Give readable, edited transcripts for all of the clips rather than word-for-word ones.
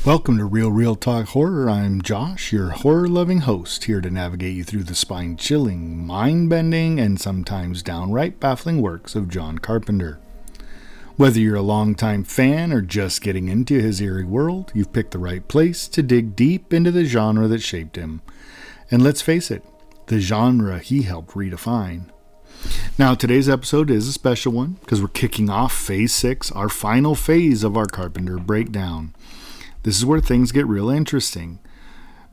Welcome to Real Talk Horror. I'm Josh, your horror-loving host, here to navigate you through the spine-chilling, mind-bending, and sometimes downright baffling works of John Carpenter. Whether you're a longtime fan or just getting into his eerie world, you've picked the right place to dig deep into the genre that shaped him. And let's face it, the genre he helped redefine. Now, today's episode is a special one because we're kicking off Phase 6, our final phase of our Carpenter breakdown. This is where things get real interesting,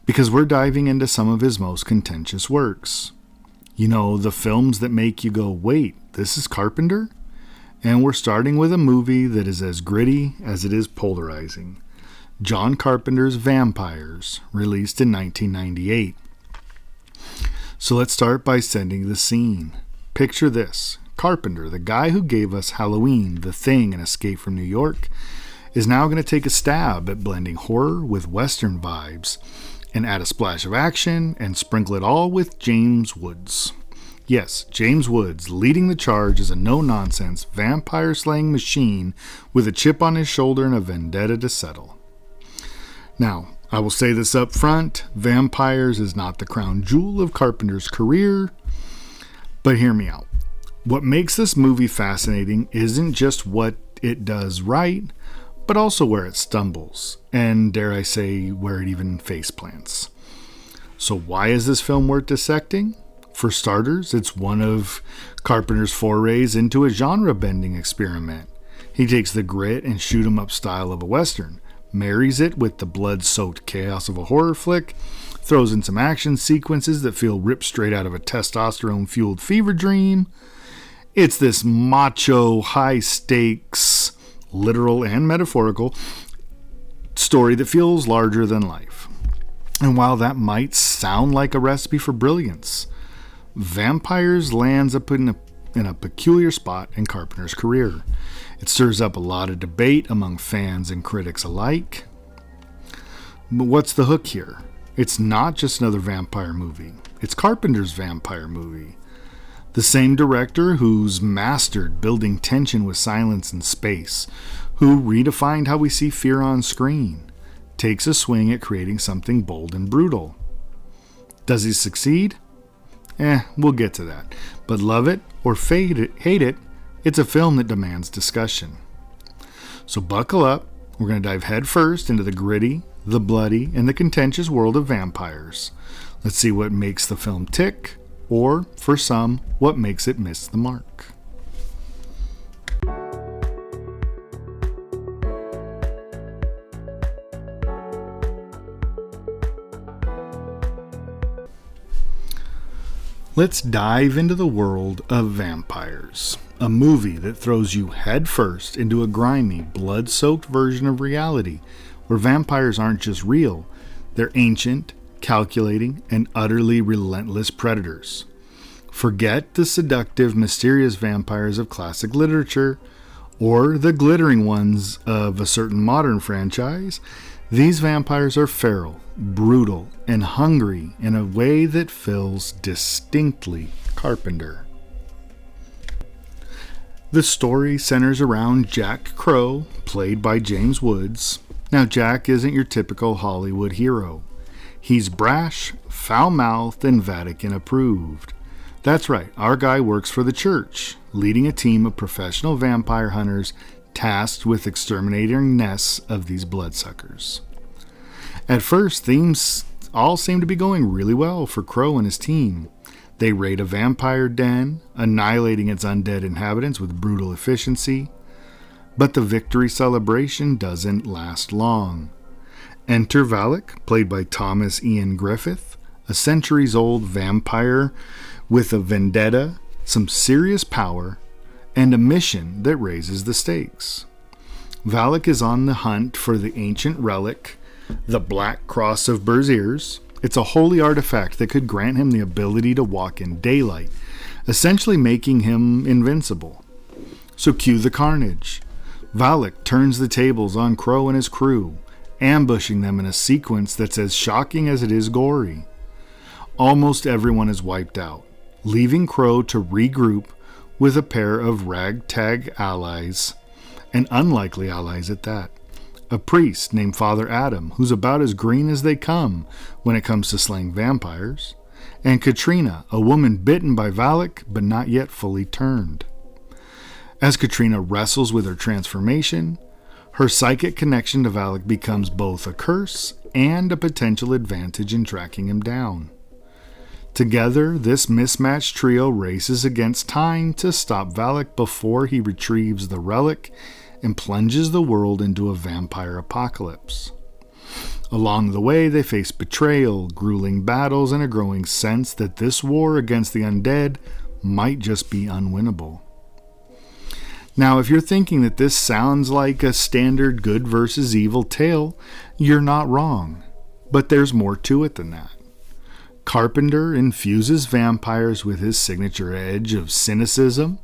because we're diving into some of his most contentious works. You know, the films that make you go, wait, this is Carpenter? And we're starting with a movie that is as gritty as it is polarizing. John Carpenter's Vampires, released in 1998. So let's start by setting the scene. Picture this. Carpenter, the guy who gave us Halloween, The Thing, and Escape from New York, is now going to take a stab at blending horror with Western vibes and add a splash of action and sprinkle it all with James Woods. Yes, James Woods leading the charge as a no-nonsense vampire-slaying machine with a chip on his shoulder and a vendetta to settle. Now, I will say this up front, Vampires is not the crown jewel of Carpenter's career, but hear me out. What makes this movie fascinating isn't just what it does right, but also where it stumbles, and dare I say, where it even faceplants. So why is this film worth dissecting? For starters, it's one of Carpenter's forays into a genre-bending experiment. He takes the grit and shoot-'em-up style of a Western, marries it with the blood-soaked chaos of a horror flick, throws in some action sequences that feel ripped straight out of a testosterone-fueled fever dream. It's this macho, high-stakes, literal and metaphorical story that feels larger than life. And while that might sound like a recipe for brilliance, Vampires lands up in a peculiar spot in Carpenter's career. It stirs up a lot of debate among fans and critics alike. But what's the hook here? It's not just another vampire movie. It's Carpenter's vampire movie. The same director who's mastered building tension with silence and space, who redefined how we see fear on screen, takes a swing at creating something bold and brutal. Does he succeed? We'll get to that. But love it or hate it, it's a film that demands discussion. So buckle up. We're going to dive headfirst into the gritty, the bloody, and the contentious world of vampires. Let's see what makes the film tick, or, for some, what makes it miss the mark. Let's dive into the world of Vampires, a movie that throws you headfirst into a grimy, blood-soaked version of reality, where vampires aren't just real, they're ancient, calculating, and utterly relentless predators. Forget the seductive, mysterious vampires of classic literature, or the glittering ones of a certain modern franchise. These vampires are feral, brutal, and hungry in a way that feels distinctly Carpenter. The story centers around Jack Crow, played by James Woods. Now, Jack isn't your typical Hollywood hero. He's brash, foul-mouthed, and Vatican-approved. That's right, our guy works for the church, leading a team of professional vampire hunters tasked with exterminating nests of these bloodsuckers. At first, things all seem to be going really well for Crow and his team. They raid a vampire den, annihilating its undead inhabitants with brutal efficiency. But the victory celebration doesn't last long. Enter Valak, played by Thomas Ian Griffith, a centuries-old vampire with a vendetta, some serious power, and a mission that raises the stakes. Valak is on the hunt for the ancient relic, the Black Cross of Berziers. It's a holy artifact that could grant him the ability to walk in daylight, essentially making him invincible. So cue the carnage. Valak turns the tables on Crow and his crew, ambushing them in a sequence that's as shocking as it is gory. Almost everyone is wiped out, leaving Crow to regroup with a pair of ragtag allies, and unlikely allies at that. a priest named Father Adam, who's about as green as they come when it comes to slaying vampires, and Katrina, a woman bitten by Valak but not yet fully turned. As Katrina wrestles with her transformation, her psychic connection to Valak becomes both a curse and a potential advantage in tracking him down. Together, this mismatched trio races against time to stop Valak before he retrieves the relic and plunges the world into a vampire apocalypse. Along the way, they face betrayal, grueling battles, and a growing sense that this war against the undead might just be unwinnable. Now, if you're thinking that this sounds like a standard good versus evil tale, you're not wrong. But there's more to it than that. Carpenter infuses vampires with his signature edge of cynicism,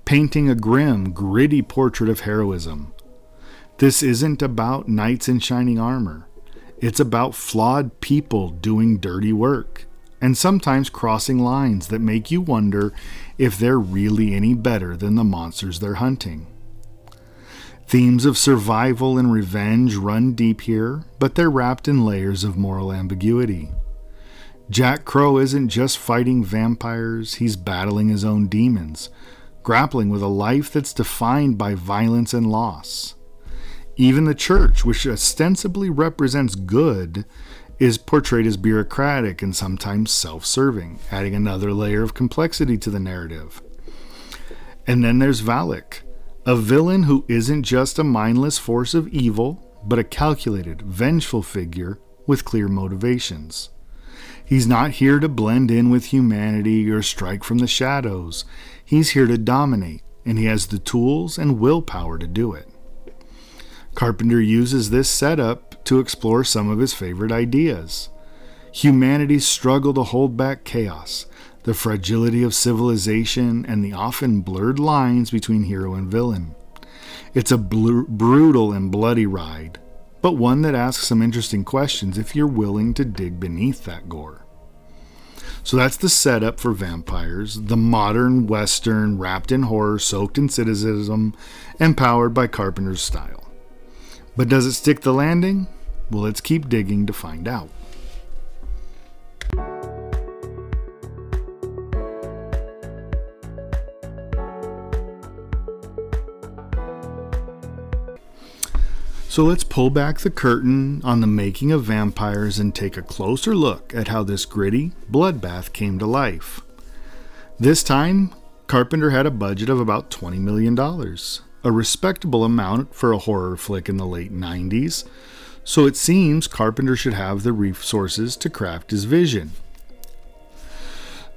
painting a grim, gritty portrait of heroism. This isn't about knights in shining armor. It's about flawed people doing dirty work, and sometimes crossing lines that make you wonder if they're really any better than the monsters they're hunting. Themes of survival and revenge run deep here, but they're wrapped in layers of moral ambiguity. Jack Crow isn't just fighting vampires, he's battling his own demons, grappling with a life that's defined by violence and loss. Even the church, which ostensibly represents good, is portrayed as bureaucratic and sometimes self-serving, adding another layer of complexity to the narrative. And then there's Valak, a villain who isn't just a mindless force of evil, but a calculated, vengeful figure with clear motivations. He's not here to blend in with humanity or strike from the shadows. He's here to dominate, and he has the tools and willpower to do it. Carpenter uses this setup to explore some of his favorite ideas. Humanity's struggle to hold back chaos, the fragility of civilization, and the often blurred lines between hero and villain. It's a brutal and bloody ride, but one that asks some interesting questions if you're willing to dig beneath that gore. So that's the setup for vampires, the modern Western wrapped in horror, soaked in cynicism, and powered by Carpenter's style. But does it stick the landing? Well, let's keep digging to find out. So let's pull back the curtain on the making of vampires and take a closer look at how this gritty bloodbath came to life. This time, Carpenter had a budget of about $20 million, a respectable amount for a horror flick in the late 90s, so it seems Carpenter should have the resources to craft his vision.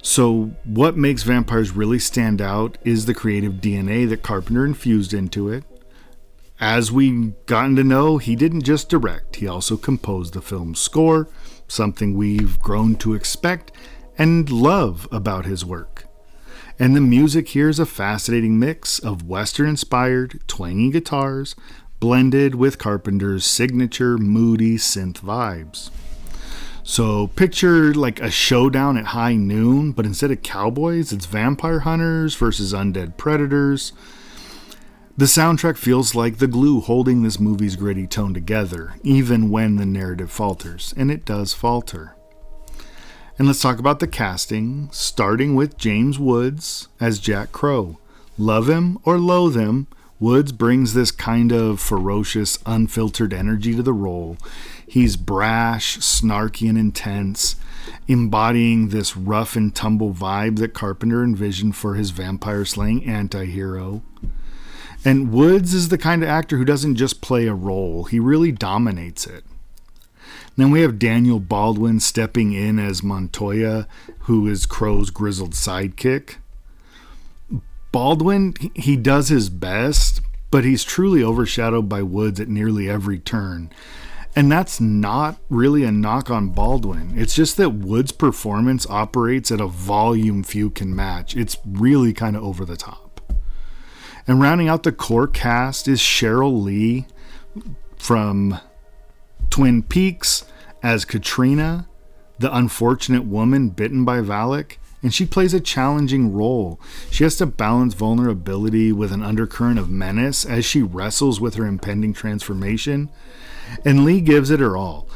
So what makes vampires really stand out is the creative DNA that Carpenter infused into it. As we've gotten to know, he didn't just direct, he also composed the film's score, something we've grown to expect and love about his work. And the music here is a fascinating mix of Western-inspired, twangy guitars, blended with Carpenter's signature, moody synth vibes. So picture like a showdown at high noon, but instead of cowboys, it's vampire hunters versus undead predators. The soundtrack feels like the glue holding this movie's gritty tone together, even when the narrative falters, and it does falter. And let's talk about the casting, starting with James Woods as Jack Crow. Love him or loathe him, Woods brings this kind of ferocious, unfiltered energy to the role. He's brash, snarky, and intense, embodying this rough and tumble vibe that Carpenter envisioned for his vampire-slaying anti-hero. And Woods is the kind of actor who doesn't just play a role, he really dominates it. Then we have Daniel Baldwin stepping in as Montoya, who is Crow's grizzled sidekick. Baldwin, he does his best, but he's truly overshadowed by Woods at nearly every turn. And that's not really a knock on Baldwin. It's just that Woods' performance operates at a volume few can match. It's really kind of over the top. And rounding out the core cast is Cheryl Lee from Twin Peaks as Katrina, the unfortunate woman bitten by Valak, and she plays a challenging role. She has to balance vulnerability with an undercurrent of menace as she wrestles with her impending transformation, and Lee gives it her all.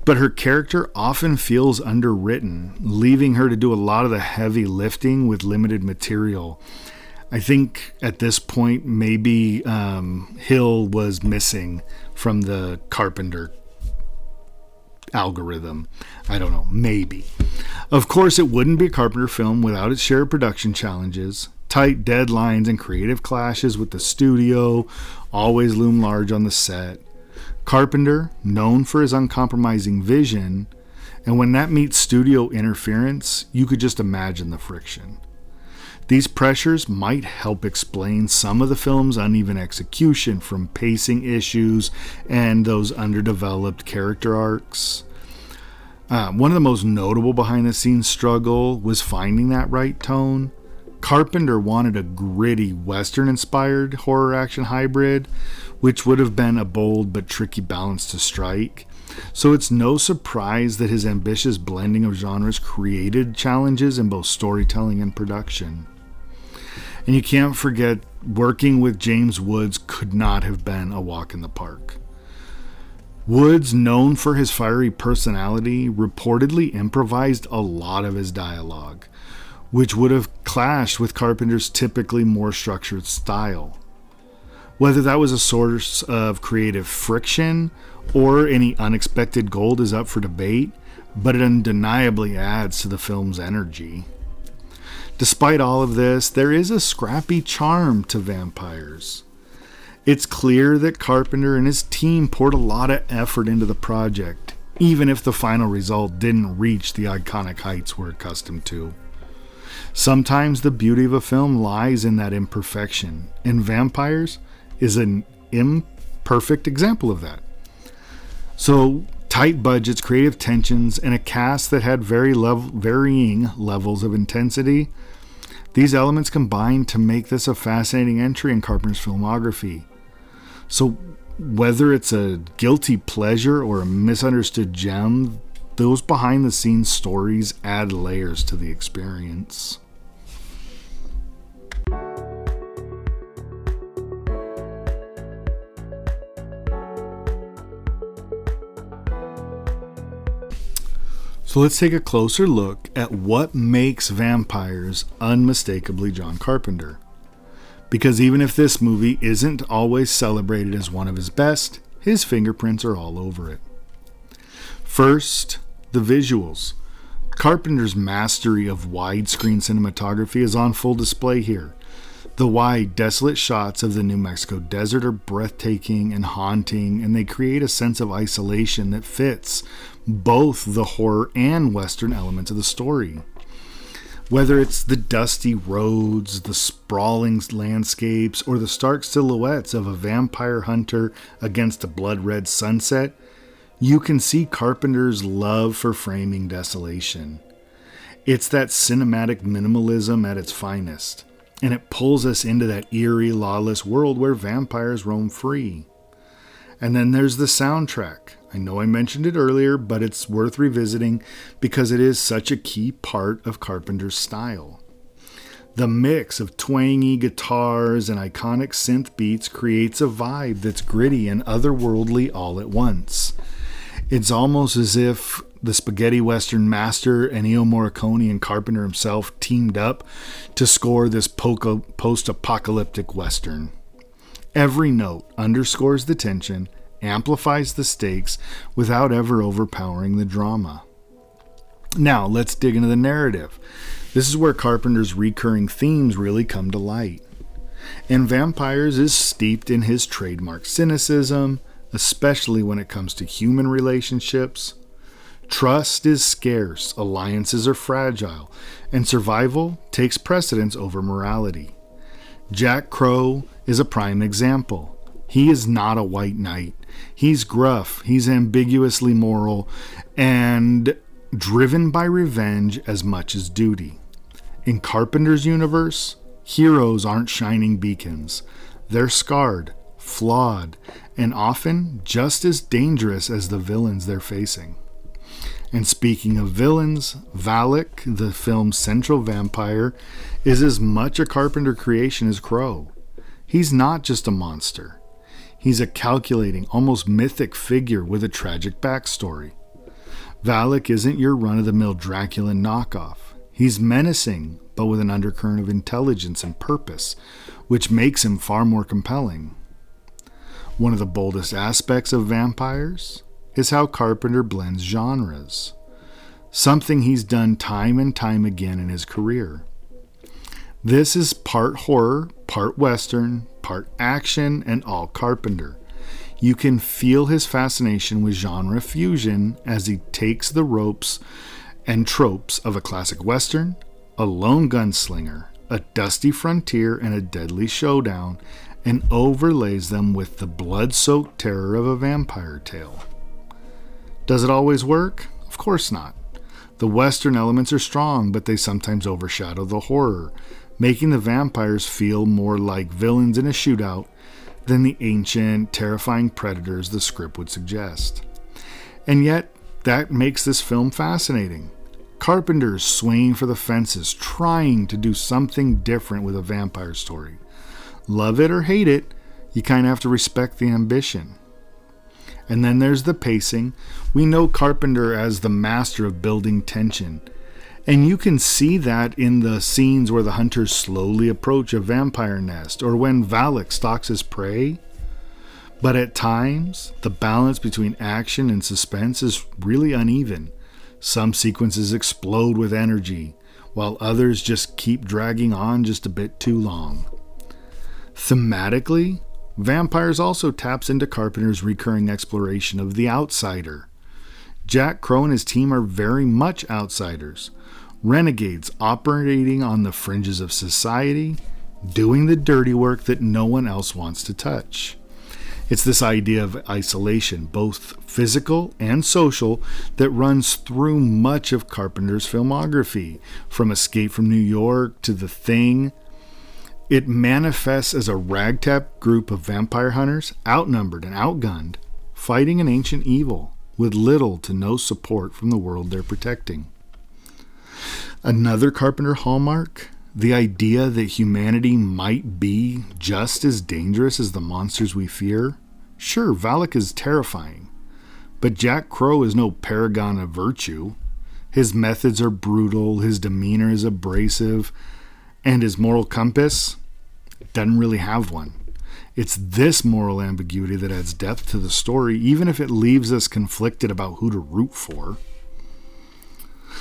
But her character often feels underwritten, leaving her to do a lot of the heavy lifting with limited material. I think at this point, maybe Hill was missing from the Carpenter algorithm. I don't know, maybe. Of course, it wouldn't be a Carpenter film without its share of production challenges. Tight deadlines and creative clashes with the studio always loom large on the set. Carpenter, known for his uncompromising vision, and when that meets studio interference, you could just imagine the friction. These pressures might help explain some of the film's uneven execution, from pacing issues and those underdeveloped character arcs. One of the most notable behind-the-scenes struggle was finding that right tone. Carpenter wanted a gritty, Western-inspired horror-action hybrid, which would have been a bold but tricky balance to strike. So it's no surprise that his ambitious blending of genres created challenges in both storytelling and production. And you can't forget, working with James Woods could not have been a walk in the park. Woods, known for his fiery personality, reportedly improvised a lot of his dialogue, which would have clashed with Carpenter's typically more structured style. Whether that was a source of creative friction or any unexpected gold is up for debate, but it undeniably adds to the film's energy. Despite all of this, there is a scrappy charm to Vampires. It's clear that Carpenter and his team poured a lot of effort into the project, even if the final result didn't reach the iconic heights we're accustomed to. Sometimes the beauty of a film lies in that imperfection, and Vampires is an imperfect example of that. So, tight budgets, creative tensions, and a cast that had varying levels of intensity, these elements combine to make this a fascinating entry in Carpenter's filmography. So, whether it's a guilty pleasure or a misunderstood gem, those behind-the-scenes stories add layers to the experience. So let's take a closer look at what makes Vampires unmistakably John Carpenter. Because even if this movie isn't always celebrated as one of his best, his fingerprints are all over it. First, the visuals. Carpenter's mastery of widescreen cinematography is on full display here. The wide, desolate shots of the New Mexico desert are breathtaking and haunting, and they create a sense of isolation that fits both the horror and Western elements of the story. Whether it's the dusty roads, the sprawling landscapes, or the stark silhouettes of a vampire hunter against a blood-red sunset, you can see Carpenter's love for framing desolation. It's that cinematic minimalism at its finest, and it pulls us into that eerie, lawless world where vampires roam free. And then there's the soundtrack. I know I mentioned it earlier, but it's worth revisiting because it is such a key part of Carpenter's style. The mix of twangy guitars and iconic synth beats creates a vibe that's gritty and otherworldly all at once. It's almost as if the spaghetti western master Ennio Morricone and Carpenter himself teamed up to score this post-apocalyptic western. Every note underscores the tension, amplifies the stakes without ever overpowering the drama. Now, let's dig into the narrative. This is where Carpenter's recurring themes really come to light. And Vampires is steeped in his trademark cynicism, especially when it comes to human relationships. Trust is scarce, alliances are fragile, and survival takes precedence over morality. Jack Crow is a prime example. He is not a white knight. He's gruff, he's ambiguously moral, and driven by revenge as much as duty. In Carpenter's universe, heroes aren't shining beacons. They're scarred, flawed, and often just as dangerous as the villains they're facing. And speaking of villains, Valak, the film's central vampire, is as much a Carpenter creation as Crow. He's not just a monster. He's a calculating, almost mythic figure with a tragic backstory. Valak isn't your run-of-the-mill Dracula knockoff. He's menacing, but with an undercurrent of intelligence and purpose, which makes him far more compelling. One of the boldest aspects of vampires is how Carpenter blends genres, something he's done time and time again in his career. This is part horror, part western, part action, and all Carpenter. You can feel his fascination with genre fusion as he takes the ropes and tropes of a classic western, a lone gunslinger, a dusty frontier, and a deadly showdown, and overlays them with the blood-soaked terror of a vampire tale. Does it always work? Of course not. The western elements are strong, but they sometimes overshadow the horror, making the vampires feel more like villains in a shootout than the ancient, terrifying predators the script would suggest. And yet, that makes this film fascinating. Carpenter's swinging for the fences, trying to do something different with a vampire story. Love it or hate it, you kind of have to respect the ambition. And then there's the pacing. We know Carpenter as the master of building tension. And you can see that in the scenes where the hunters slowly approach a vampire nest, or when Valak stalks his prey. But at times, the balance between action and suspense is really uneven. Some sequences explode with energy, while others just keep dragging on just a bit too long. Thematically, Vampires also taps into Carpenter's recurring exploration of the outsider. Jack Crow and his team are very much outsiders, renegades operating on the fringes of society, doing the dirty work that no one else wants to touch. It's this idea of isolation, both physical and social, that runs through much of Carpenter's filmography, from Escape from New York to The Thing. It manifests as a ragtag group of vampire hunters, outnumbered and outgunned, fighting an ancient evil with little to no support from the world they're protecting. Another Carpenter hallmark, the idea that humanity might be just as dangerous as the monsters we fear. Sure, Valak is terrifying, but Jack Crow is no paragon of virtue. His methods are brutal, his demeanor is abrasive, and his moral compass doesn't really have one. It's this moral ambiguity that adds depth to the story, even if it leaves us conflicted about who to root for.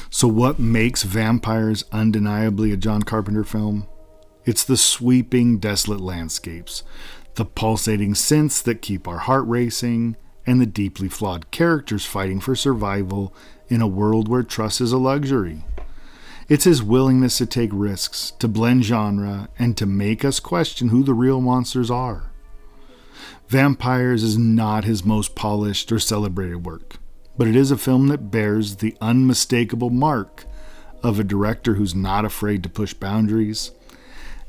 So what makes Vampires undeniably a John Carpenter film? It's the sweeping, desolate landscapes, the pulsating synths that keep our heart racing, and the deeply flawed characters fighting for survival in a world where trust is a luxury. It's his willingness to take risks, to blend genre, and to make us question who the real monsters are. Vampires is not his most polished or celebrated work, but it is a film that bears the unmistakable mark of a director who's not afraid to push boundaries.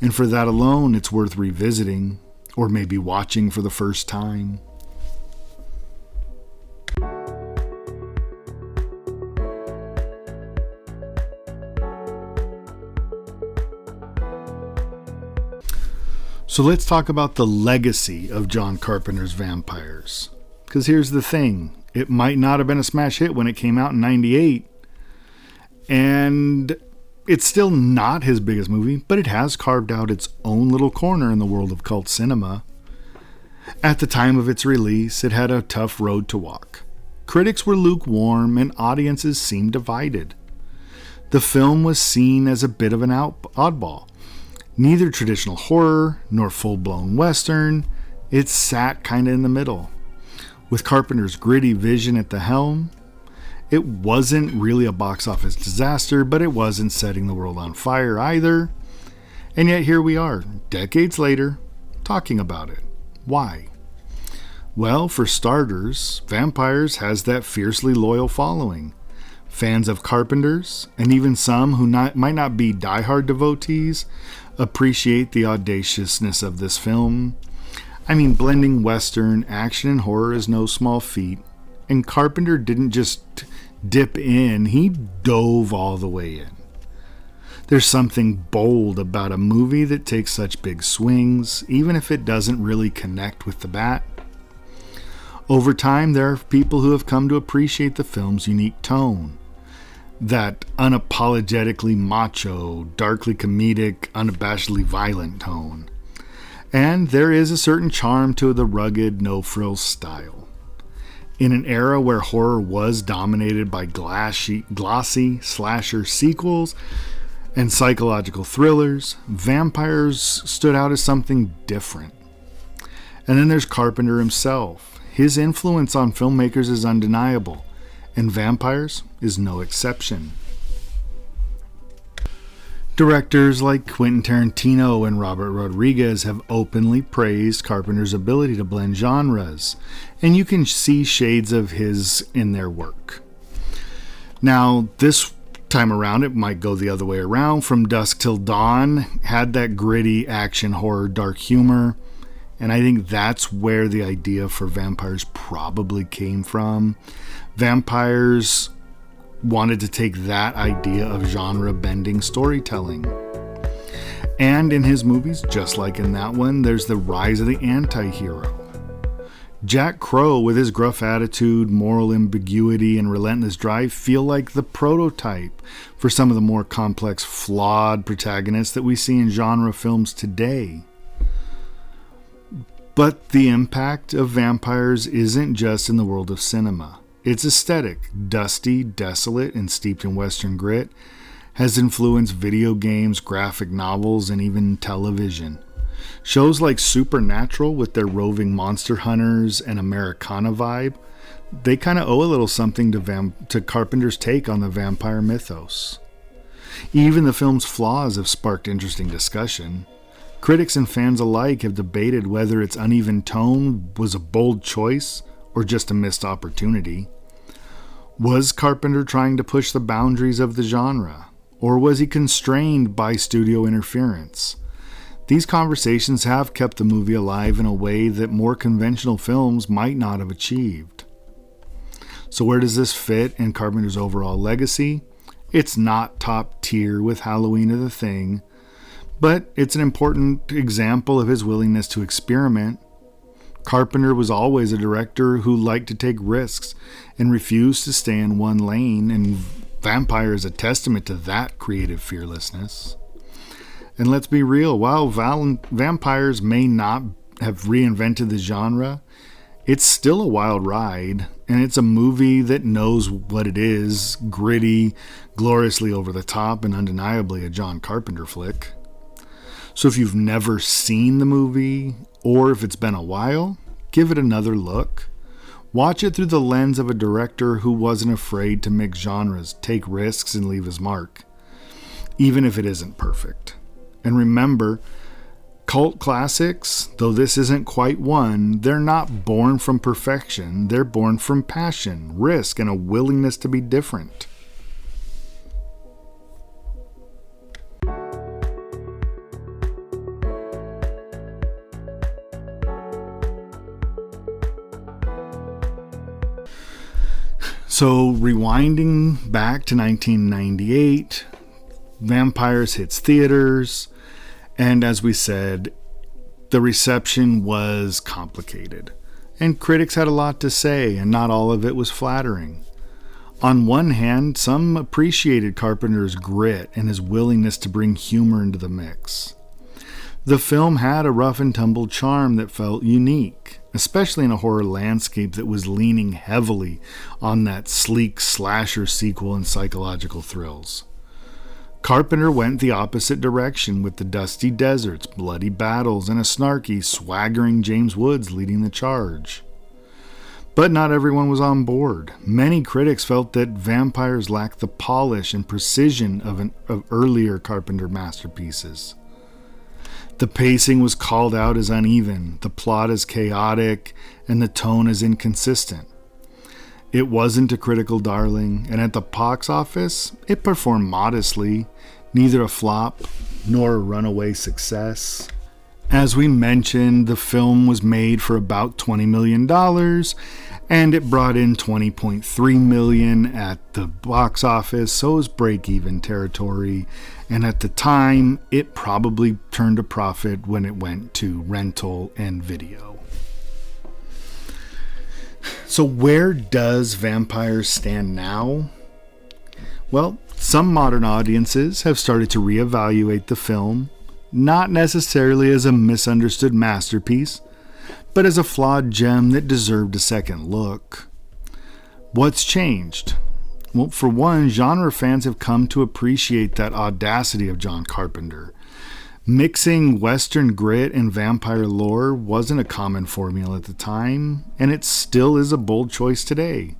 And for that alone, it's worth revisiting, or maybe watching for the first time. So let's talk about the legacy of John Carpenter's Vampires. Because here's the thing. It might not have been a smash hit when it came out in 98. And it's still not his biggest movie, but it has carved out its own little corner in the world of cult cinema. At the time of its release, it had a tough road to walk. Critics were lukewarm and audiences seemed divided. The film was seen as a bit of an oddball. Neither traditional horror nor full-blown western, it sat kind of in the middle. With Carpenter's gritty vision at the helm, it wasn't really a box office disaster, but it wasn't setting the world on fire either. And yet here we are, decades later, talking about it. Why? Well, for starters, Vampires has that fiercely loyal following. Fans of Carpenter's, and even some who might not be diehard devotees, appreciate the audaciousness of this film. I mean, blending Western, action, and horror is no small feat, and Carpenter didn't just dip in, he dove all the way in. There's something bold about a movie that takes such big swings, even if it doesn't really connect with the bat. Over time, there are people who have come to appreciate the film's unique tone. That unapologetically macho, darkly comedic, unabashedly violent tone. And there is a certain charm to the rugged, no-frills style. In an era where horror was dominated by glossy slasher sequels and psychological thrillers, vampires stood out as something different. And then there's Carpenter himself. His influence on filmmakers is undeniable, and vampires is no exception. Directors like Quentin Tarantino and Robert Rodriguez have openly praised Carpenter's ability to blend genres, and you can see shades of his in their work. Now, this time around, it might go the other way around. From Dusk Till Dawn had that gritty action horror dark humor, and I think that's where the idea for vampires probably came from. Vampires wanted to take that idea of genre-bending storytelling. And in his movies, just like in that one, there's the rise of the anti-hero. Jack Crow, with his gruff attitude, moral ambiguity, and relentless drive, feel like the prototype for some of the more complex, flawed protagonists that we see in genre films today. But the impact of vampires isn't just in the world of cinema. Its aesthetic, dusty, desolate, and steeped in Western grit, has influenced video games, graphic novels, and even television. Shows like Supernatural, with their roving monster hunters and Americana vibe, they kind of owe a little something to Carpenter's take on the vampire mythos. Even the film's flaws have sparked interesting discussion. Critics and fans alike have debated whether its uneven tone was a bold choice or just a missed opportunity. Was Carpenter trying to push the boundaries of the genre, or was he constrained by studio interference? These conversations have kept the movie alive in a way that more conventional films might not have achieved. So where does this fit in Carpenter's overall legacy? It's not top tier with Halloween or The Thing, but it's an important example of his willingness to experiment. Carpenter was always a director who liked to take risks and refused to stay in one lane, and Vampire is a testament to that creative fearlessness. And let's be real, while vampires may not have reinvented the genre, it's still a wild ride, and it's a movie that knows what it is, gritty, gloriously over the top, and undeniably a John Carpenter flick. So if you've never seen the movie, or if it's been a while, give it another look. Watch it through the lens of a director who wasn't afraid to mix genres, take risks, and leave his mark, even if it isn't perfect. And remember, cult classics, though this isn't quite one, they're not born from perfection. They're born from passion, risk, and a willingness to be different. So rewinding back to 1998, Vampires hits theaters, and as we said, the reception was complicated, and critics had a lot to say, and not all of it was flattering. On one hand, some appreciated Carpenter's grit and his willingness to bring humor into the mix. The film had a rough and tumble charm that felt unique, especially in a horror landscape that was leaning heavily on that sleek slasher sequel and psychological thrills. Carpenter went the opposite direction with the dusty deserts, bloody battles, and a snarky, swaggering James Woods leading the charge. But not everyone was on board. Many critics felt that Vampires lacked the polish and precision of earlier Carpenter masterpieces. The pacing was called out as uneven, the plot as chaotic, and the tone as inconsistent. It wasn't a critical darling, and at the box office, it performed modestly, neither a flop nor a runaway success. As we mentioned, the film was made for about $20 million, and it brought in $20.3 million at the box office, so it was break-even territory. And at the time, it probably turned a profit when it went to rental and video. So where does Vampires stand now? Well, some modern audiences have started to reevaluate the film, not necessarily as a misunderstood masterpiece, but as a flawed gem that deserved a second look. What's changed? Well, for one, genre fans have come to appreciate that audacity of John Carpenter. Mixing Western grit and vampire lore wasn't a common formula at the time, and it still is a bold choice today.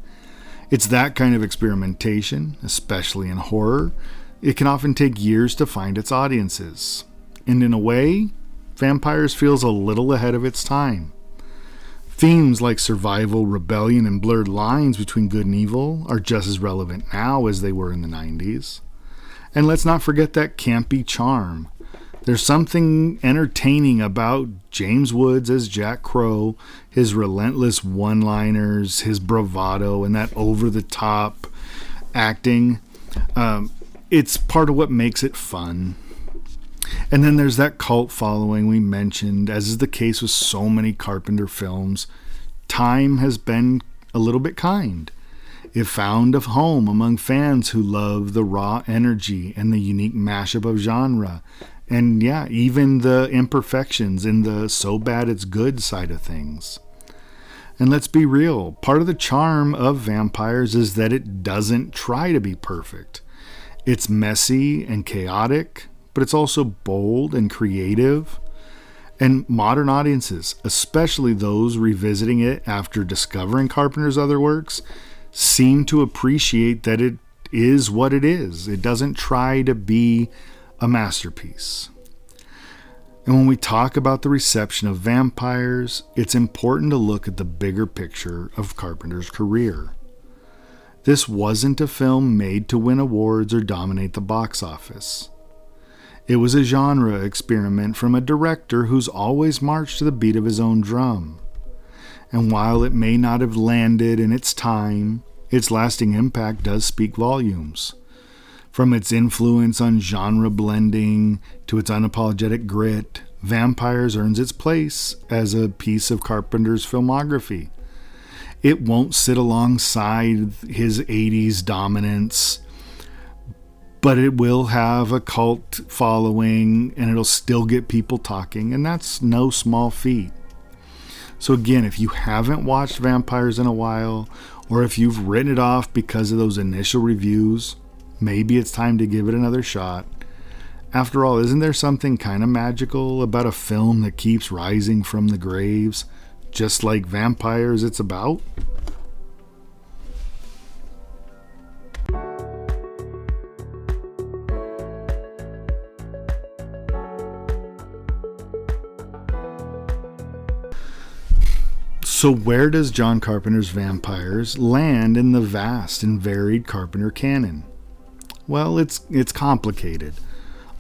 It's that kind of experimentation, especially in horror. It can often take years to find its audiences. And in a way, Vampires feels a little ahead of its time. Themes like survival, rebellion, and blurred lines between good and evil are just as relevant now as they were in the 90s. And let's not forget that campy charm. There's something entertaining about James Woods as Jack Crow, his relentless one-liners, his bravado, and that over-the-top acting. It's part of what makes it fun. And then there's that cult following we mentioned. As is the case with so many Carpenter films, time has been a little bit kind. It found a home among fans who love the raw energy and the unique mashup of genre. And yeah, even the imperfections in the so bad it's good side of things. And let's be real, part of the charm of Vampires is that it doesn't try to be perfect. It's messy and chaotic, but it's also bold and creative. And modern audiences, especially those revisiting it after discovering Carpenter's other works, seem to appreciate that it is what it is. It doesn't try to be a masterpiece. And when we talk about the reception of Vampires, it's important to look at the bigger picture of Carpenter's career. This wasn't a film made to win awards or dominate the box office. It was a genre experiment from a director who's always marched to the beat of his own drum. And while it may not have landed in its time, its lasting impact does speak volumes. From its influence on genre blending to its unapologetic grit, Vampires earns its place as a piece of Carpenter's filmography. It won't sit alongside his 80s dominance, but it will have a cult following and it'll still get people talking, and that's no small feat. So again, if you haven't watched Vampires in a while, or if you've written it off because of those initial reviews, maybe it's time to give it another shot. After all, isn't there something kind of magical about a film that keeps rising from the graves, just like Vampires it's about? So where does John Carpenter's Vampires land in the vast and varied Carpenter canon? Well, it's complicated.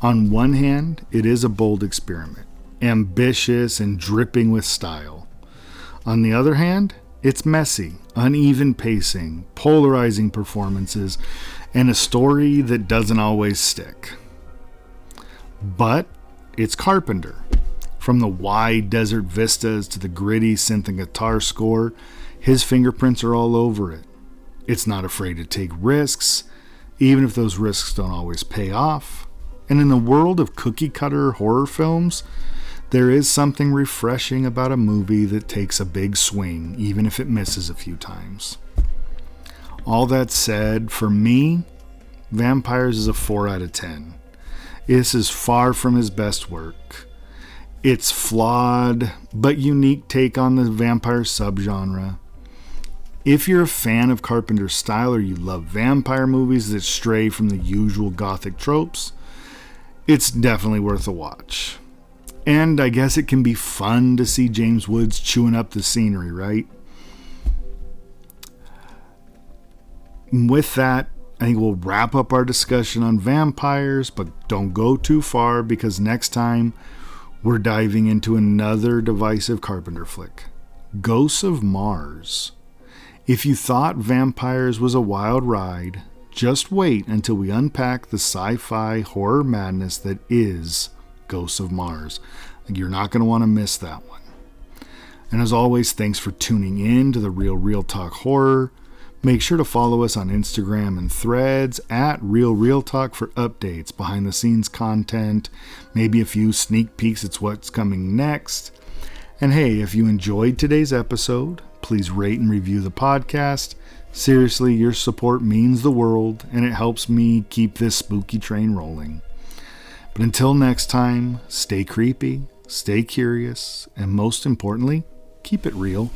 On one hand, it is a bold experiment, ambitious and dripping with style. On the other hand, it's messy, uneven pacing, polarizing performances, and a story that doesn't always stick. But it's Carpenter. From the wide desert vistas to the gritty synth and guitar score, his fingerprints are all over it. It's not afraid to take risks, even if those risks don't always pay off. And in the world of cookie-cutter horror films, there is something refreshing about a movie that takes a big swing, even if it misses a few times. All that said, for me, Vampires is a 4 out of 10. This is far from his best work. It's flawed, but unique take on the vampire subgenre. If you're a fan of Carpenter's style or you love vampire movies that stray from the usual gothic tropes, it's definitely worth a watch. And I guess it can be fun to see James Woods chewing up the scenery, right? And with that, I think we'll wrap up our discussion on Vampires, but don't go too far because next time We're diving into another divisive Carpenter flick, Ghosts of Mars. If you thought vampires was a wild ride, just wait until we unpack the sci-fi horror madness that is Ghosts of Mars. You're not going to want to miss that one. And as always, thanks for tuning in to the Real Talk Horror. Make sure to follow us on Instagram and Threads at Real Talk for updates, behind the scenes content, maybe a few sneak peeks at what's coming next. And hey, if you enjoyed today's episode, please rate and review the podcast. Seriously, your support means the world, and it helps me keep this spooky train rolling. But until next time, stay creepy, stay curious, and most importantly, keep it real.